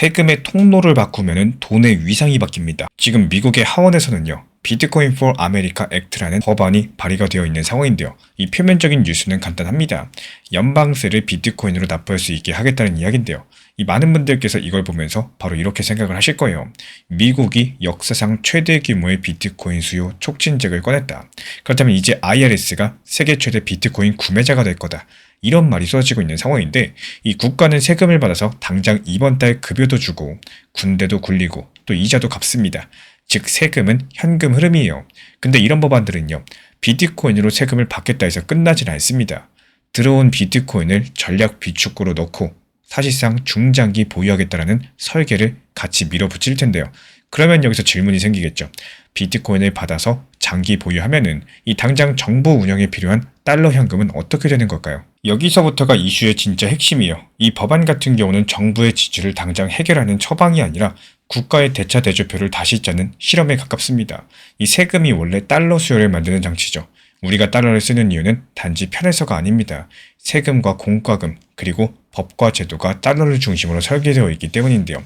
세금의 통로를 바꾸면 돈의 위상이 바뀝니다. 지금 미국의 하원에서는요, 비트코인 for America Act라는 법안이 발의가 되어 있는 상황인데요. 이 표면적인 뉴스는 간단합니다. 연방세를 비트코인으로 납부할 수 있게 하겠다는 이야기인데요. 이 많은 분들께서 이걸 보면서 바로 이렇게 생각을 하실 거예요. 미국이 역사상 최대 규모의 비트코인 수요 촉진책을 꺼냈다. 그렇다면 이제 IRS가 세계 최대 비트코인 구매자가 될 거다. 이런 말이 쏟아지고 있는 상황인데, 이 국가는 세금을 받아서 당장 이번 달 급여도 주고 군대도 굴리고 또 이자도 갚습니다. 즉 세금은 현금 흐름이에요. 근데 이런 법안들은요, 비트코인으로 세금을 받겠다 해서 끝나진 않습니다. 들어온 비트코인을 전략 비축고로 넣고 사실상 중장기 보유하겠다라는 설계를 같이 밀어붙일 텐데요. 그러면 여기서 질문이 생기겠죠. 비트코인을 받아서 장기 보유하면은 이 당장 정부 운영에 필요한 달러 현금은 어떻게 되는 걸까요? 여기서부터가 이슈의 진짜 핵심이에요. 이 법안 같은 경우는 정부의 지출을 당장 해결하는 처방이 아니라 국가의 대차 대조표를 다시 짜는 실험에 가깝습니다. 이 세금이 원래 달러 수요를 만드는 장치죠. 우리가 달러를 쓰는 이유는 단지 편해서가 아닙니다. 세금과 공과금 그리고 법과 제도가 달러를 중심으로 설계되어 있기 때문인데요.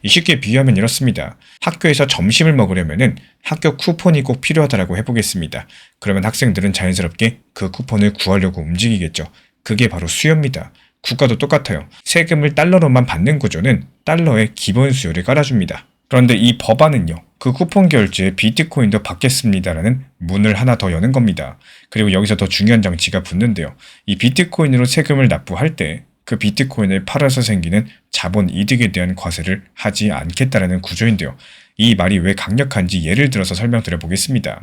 쉽게 비유하면 이렇습니다. 학교에서 점심을 먹으려면 학교 쿠폰이 꼭 필요하다고 해보겠습니다. 그러면 학생들은 자연스럽게 그 쿠폰을 구하려고 움직이겠죠. 그게 바로 수요입니다. 국가도 똑같아요. 세금을 달러로만 받는 구조는 달러의 기본 수요를 깔아줍니다. 그런데 이 법안은요, 그 쿠폰 결제에 비트코인도 받겠습니다라는 문을 하나 더 여는 겁니다. 그리고 여기서 더 중요한 장치가 붙는데요. 이 비트코인으로 세금을 납부할 때 그 비트코인을 팔아서 생기는 자본 이득에 대한 과세를 하지 않겠다라는 구조인데요. 이 말이 왜 강력한지 예를 들어서 설명드려 보겠습니다.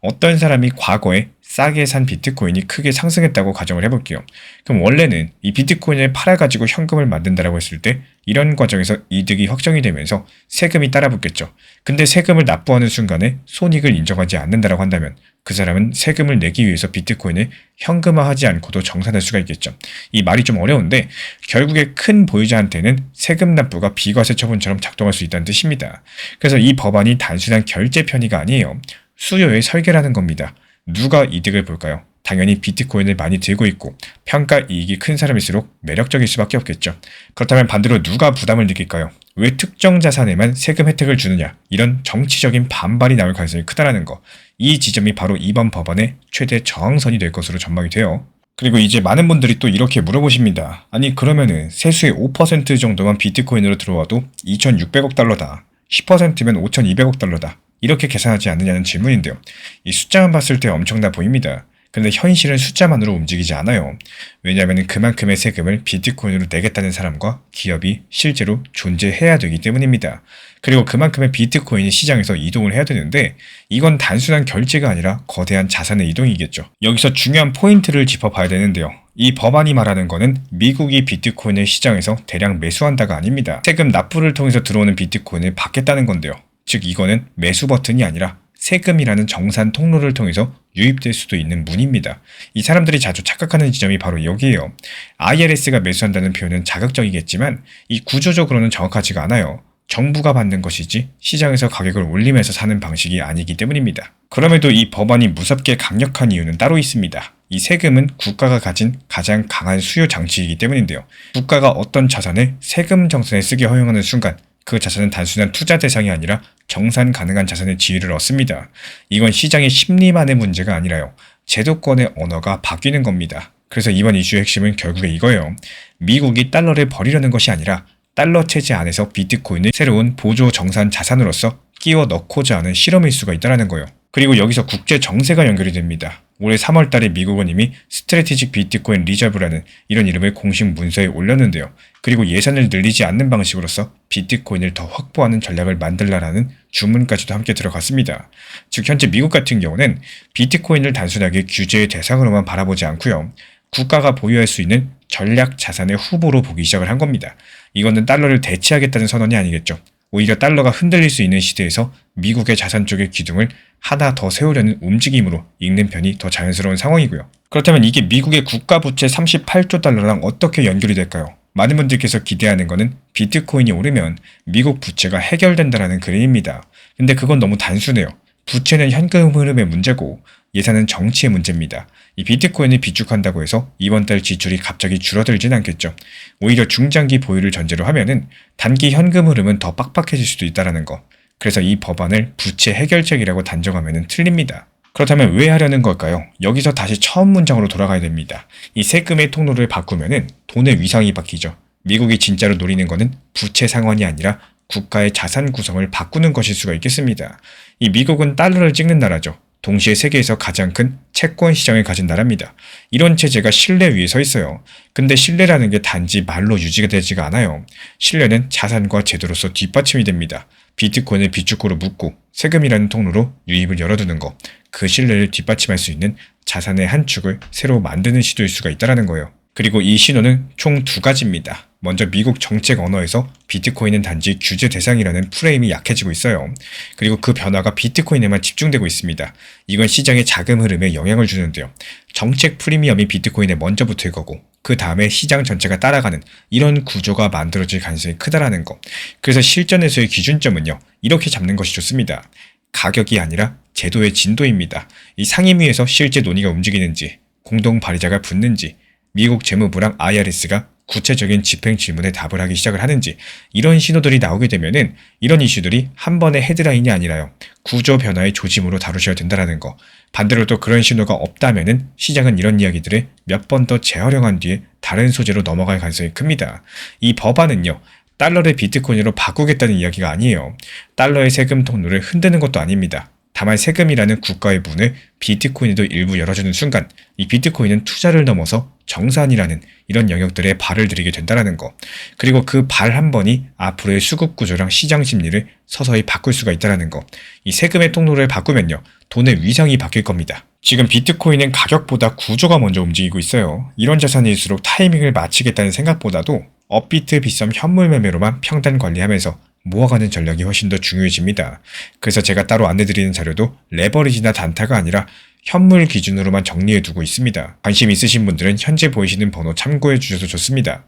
어떤 사람이 과거에 싸게 산 비트코인이 크게 상승했다고 가정을 해볼게요. 그럼 원래는 이 비트코인을 팔아가지고 현금을 만든다라고 했을 때 이런 과정에서 이득이 확정이 되면서 세금이 따라붙겠죠. 근데 세금을 납부하는 순간에 손익을 인정하지 않는다라고 한다면 그 사람은 세금을 내기 위해서 비트코인을 현금화하지 않고도 정산할 수가 있겠죠. 이 말이 좀 어려운데 결국에 큰 보유자한테는 세금 납부가 비과세 처분처럼 작동할 수 있다는 뜻입니다. 그래서 이 법안이 단순한 결제 편의가 아니에요. 수요의 설계라는 겁니다. 누가 이득을 볼까요? 당연히 비트코인을 많이 들고 있고 평가 이익이 큰 사람일수록 매력적일 수밖에 없겠죠. 그렇다면 반대로 누가 부담을 느낄까요? 왜 특정 자산에만 세금 혜택을 주느냐? 이런 정치적인 반발이 나올 가능성이 크다는 거. 이 지점이 바로 이번 법안의 최대 저항선이 될 것으로 전망이 돼요. 그리고 이제 많은 분들이 또 이렇게 물어보십니다. 아니 그러면은 세수의 5% 정도만 비트코인으로 들어와도 2,600억 달러다. 10%면 5,200억 달러다. 이렇게 계산하지 않느냐는 질문인데요. 이 숫자만 봤을 때 엄청나 보입니다. 근데 현실은 숫자만으로 움직이지 않아요. 왜냐하면 그만큼의 세금을 비트코인으로 내겠다는 사람과 기업이 실제로 존재해야 되기 때문입니다. 그리고 그만큼의 비트코인이 시장에서 이동을 해야 되는데 이건 단순한 결제가 아니라 거대한 자산의 이동이겠죠. 여기서 중요한 포인트를 짚어봐야 되는데요. 이 법안이 말하는 거는 미국이 비트코인을 시장에서 대량 매수한다가 아닙니다. 세금 납부를 통해서 들어오는 비트코인을 받겠다는 건데요. 즉 이거는 매수 버튼이 아니라 세금이라는 정산 통로를 통해서 유입될 수도 있는 문입니다. 이 사람들이 자주 착각하는 지점이 바로 여기에요. IRS가 매수한다는 표현은 자극적이겠지만 이 구조적으로는 정확하지가 않아요. 정부가 받는 것이지 시장에서 가격을 올리면서 사는 방식이 아니기 때문입니다. 그럼에도 이 법안이 무섭게 강력한 이유는 따로 있습니다. 이 세금은 국가가 가진 가장 강한 수요 장치이기 때문인데요. 국가가 어떤 자산을 세금 정산에 쓰게 허용하는 순간 그 자산은 단순한 투자 대상이 아니라 정산 가능한 자산의 지위를 얻습니다. 이건 시장의 심리만의 문제가 아니라요. 제도권의 언어가 바뀌는 겁니다. 그래서 이번 이슈의 핵심은 결국에 이거예요. 미국이 달러를 버리려는 것이 아니라 달러 체제 안에서 비트코인을 새로운 보조 정산 자산으로서 끼워 넣고자 하는 실험일 수가 있다는 거예요. 그리고 여기서 국제 정세가 연결이 됩니다. 올해 3월 달에 미국은 이미 스트래티직 비트코인 리저브라는 이런 이름을 공식 문서에 올렸는데요. 그리고 예산을 늘리지 않는 방식으로서 비트코인을 더 확보하는 전략을 만들라라는 주문까지도 함께 들어갔습니다. 즉 현재 미국 같은 경우는 비트코인을 단순하게 규제의 대상으로만 바라보지 않고요. 국가가 보유할 수 있는 전략 자산의 후보로 보기 시작을 한 겁니다. 이거는 달러를 대체하겠다는 선언이 아니겠죠. 오히려 달러가 흔들릴 수 있는 시대에서 미국의 자산 쪽의 기둥을 하나 더 세우려는 움직임으로 읽는 편이 더 자연스러운 상황이고요. 그렇다면 이게 미국의 국가부채 38조 달러랑 어떻게 연결이 될까요? 많은 분들께서 기대하는 거는 비트코인이 오르면 미국 부채가 해결된다라는 그림입니다. 근데 그건 너무 단순해요. 부채는 현금 흐름의 문제고 예산은 정치의 문제입니다. 이 비트코인을 비축한다고 해서 이번 달 지출이 갑자기 줄어들진 않겠죠. 오히려 중장기 보유를 전제로 하면은 단기 현금 흐름은 더 빡빡해질 수도 있다는 거. 그래서 이 법안을 부채 해결책이라고 단정하면은 틀립니다. 그렇다면 왜 하려는 걸까요? 여기서 다시 처음 문장으로 돌아가야 됩니다. 이 세금의 통로를 바꾸면은 돈의 위상이 바뀌죠. 미국이 진짜로 노리는 거는 부채 상환이 아니라 국가의 자산 구성을 바꾸는 것일 수가 있겠습니다. 이 미국은 달러를 찍는 나라죠. 동시에 세계에서 가장 큰 채권 시장을 가진 나라입니다. 이런 체제가 신뢰 위에 서 있어요. 근데 신뢰라는 게 단지 말로 유지가 되지가 않아요. 신뢰는 자산과 제도로서 뒷받침이 됩니다. 비트코인을 비축고로 묶고 세금이라는 통로로 유입을 열어두는 거, 그 신뢰를 뒷받침할 수 있는 자산의 한 축을 새로 만드는 시도일 수가 있다는 거예요. 그리고 이 신호는 총 두 가지입니다. 먼저 미국 정책 언어에서 비트코인은 단지 규제 대상이라는 프레임이 약해지고 있어요. 그리고 그 변화가 비트코인에만 집중되고 있습니다. 이건 시장의 자금 흐름에 영향을 주는데요. 정책 프리미엄이 비트코인에 먼저 붙을 거고 그 다음에 시장 전체가 따라가는 이런 구조가 만들어질 가능성이 크다라는 거. 그래서 실전에서의 기준점은요. 이렇게 잡는 것이 좋습니다. 가격이 아니라 제도의 진도입니다. 이 상임위에서 실제 논의가 움직이는지, 공동 발의자가 붙는지, 미국 재무부랑 IRS가 구체적인 집행 질문에 답을 하기 시작을 하는지 이런 신호들이 나오게 되면은 이런 이슈들이 한 번의 헤드라인이 아니라요. 구조 변화의 조짐으로 다루셔야 된다는 거. 반대로 또 그런 신호가 없다면은 시장은 이런 이야기들을 몇 번 더 재활용한 뒤에 다른 소재로 넘어갈 가능성이 큽니다. 이 법안은요. 달러를 비트코인으로 바꾸겠다는 이야기가 아니에요. 달러의 세금 통로를 흔드는 것도 아닙니다. 다만 세금이라는 국가의 문을 비트코인에도 일부 열어주는 순간 이 비트코인은 투자를 넘어서 정산이라는 이런 영역들에 발을 들이게 된다는 거. 그리고 그 발 한 번이 앞으로의 수급 구조랑 시장 심리를 서서히 바꿀 수가 있다는 거. 이 세금의 통로를 바꾸면요. 돈의 위상이 바뀔 겁니다. 지금 비트코인은 가격보다 구조가 먼저 움직이고 있어요. 이런 자산일수록 타이밍을 맞추겠다는 생각보다도 업비트 비썸 현물 매매로만 평단 관리하면서 모아가는 전략이 훨씬 더 중요해집니다. 그래서 제가 따로 안내드리는 자료도 레버리지나 단타가 아니라 현물 기준으로만 정리해두고 있습니다. 관심 있으신 분들은 현재 보이시는 번호 참고해 주셔도 좋습니다.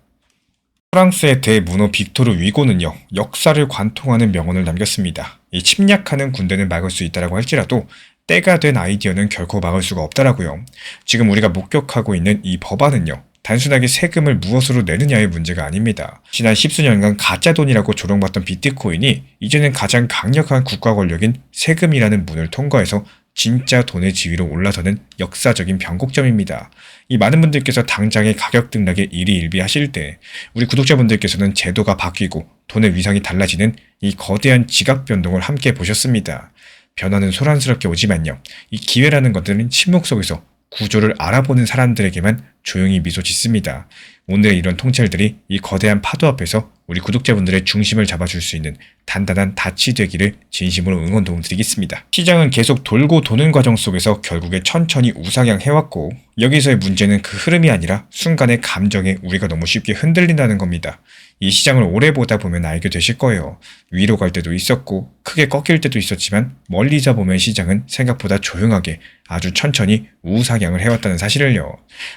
프랑스의 대문호 빅토르 위고는요. 역사를 관통하는 명언을 남겼습니다. 이 침략하는 군대는 막을 수 있다고 할지라도 때가 된 아이디어는 결코 막을 수가 없다라고요. 지금 우리가 목격하고 있는 이 법안은요. 단순하게 세금을 무엇으로 내느냐의 문제가 아닙니다. 지난 10수년간 가짜돈이라고 조롱받던 비트코인이 이제는 가장 강력한 국가 권력인 세금이라는 문을 통과해서 진짜 돈의 지위로 올라서는 역사적인 변곡점입니다. 이 많은 분들께서 당장의 가격 등락에 일희일비하실 때 우리 구독자분들께서는 제도가 바뀌고 돈의 위상이 달라지는 이 거대한 지각 변동을 함께 보셨습니다. 변화는 소란스럽게 오지만요. 이 기회라는 것들은 침묵 속에서 구조를 알아보는 사람들에게만 조용히 미소 짓습니다. 오늘의 이런 통찰들이 이 거대한 파도 앞에서 우리 구독자분들의 중심을 잡아줄 수 있는 단단한 닻이 되기를 진심으로 응원 도움드리겠습니다. 시장은 계속 돌고 도는 과정 속에서 결국에 천천히 우상향해왔고 여기서의 문제는 그 흐름이 아니라 순간의 감정에 우리가 너무 쉽게 흔들린다는 겁니다. 이 시장을 오래 보다 보면 알게 되실 거예요. 위로 갈 때도 있었고 크게 꺾일 때도 있었지만 멀리서 보면 시장은 생각보다 조용하게 아주 천천히 우상향을 해왔다는 사실을요.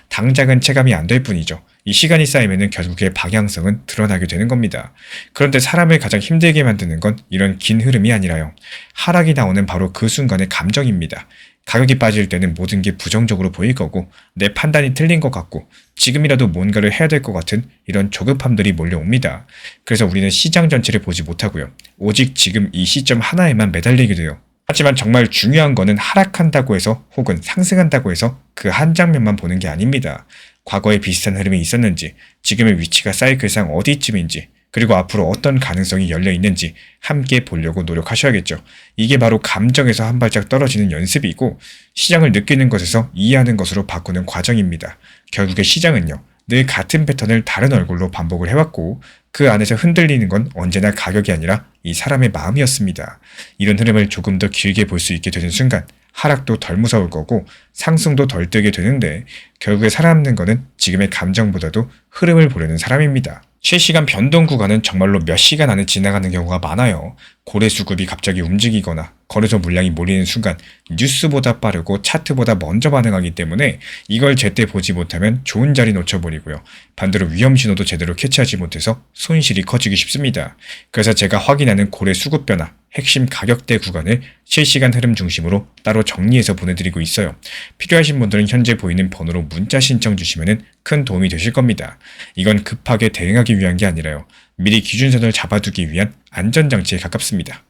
당장은 체감이 안 될 뿐이죠. 이 시간이 쌓이면 결국에 방향성은 드러나게 되는 겁니다. 그런데 사람을 가장 힘들게 만드는 건 이런 긴 흐름이 아니라요. 하락이 나오는 바로 그 순간의 감정입니다. 가격이 빠질 때는 모든 게 부정적으로 보일 거고 내 판단이 틀린 것 같고 지금이라도 뭔가를 해야 될 것 같은 이런 조급함들이 몰려옵니다. 그래서 우리는 시장 전체를 보지 못하고요. 오직 지금 이 시점 하나에만 매달리게 돼요. 하지만 정말 중요한 거는 하락한다고 해서 혹은 상승한다고 해서 그 한 장면만 보는 게 아닙니다. 과거에 비슷한 흐름이 있었는지, 지금의 위치가 사이클상 어디쯤인지, 그리고 앞으로 어떤 가능성이 열려 있는지 함께 보려고 노력하셔야겠죠. 이게 바로 감정에서 한 발짝 떨어지는 연습이고 시장을 느끼는 것에서 이해하는 것으로 바꾸는 과정입니다. 결국에 시장은요. 늘 같은 패턴을 다른 얼굴로 반복을 해왔고 그 안에서 흔들리는 건 언제나 가격이 아니라 이 사람의 마음이었습니다. 이런 흐름을 조금 더 길게 볼 수 있게 되는 순간 하락도 덜 무서울 거고 상승도 덜 뜨게 되는데 결국에 살아남는 거는 지금의 감정보다도 흐름을 보려는 사람입니다. 실시간 변동 구간은 정말로 몇 시간 안에 지나가는 경우가 많아요. 고래 수급이 갑자기 움직이거나 거래소 물량이 몰리는 순간 뉴스보다 빠르고 차트보다 먼저 반응하기 때문에 이걸 제때 보지 못하면 좋은 자리 놓쳐버리고요. 반대로 위험 신호도 제대로 캐치하지 못해서 손실이 커지기 쉽습니다. 그래서 제가 확인하는 고래 수급 변화, 핵심 가격대 구간을 실시간 흐름 중심으로 따로 정리해서 보내드리고 있어요. 필요하신 분들은 현재 보이는 번호로 문자 신청 주시면 큰 도움이 되실 겁니다. 이건 급하게 대응하기 위한 게 아니라요. 미리 기준선을 잡아두기 위한 안전장치에 가깝습니다.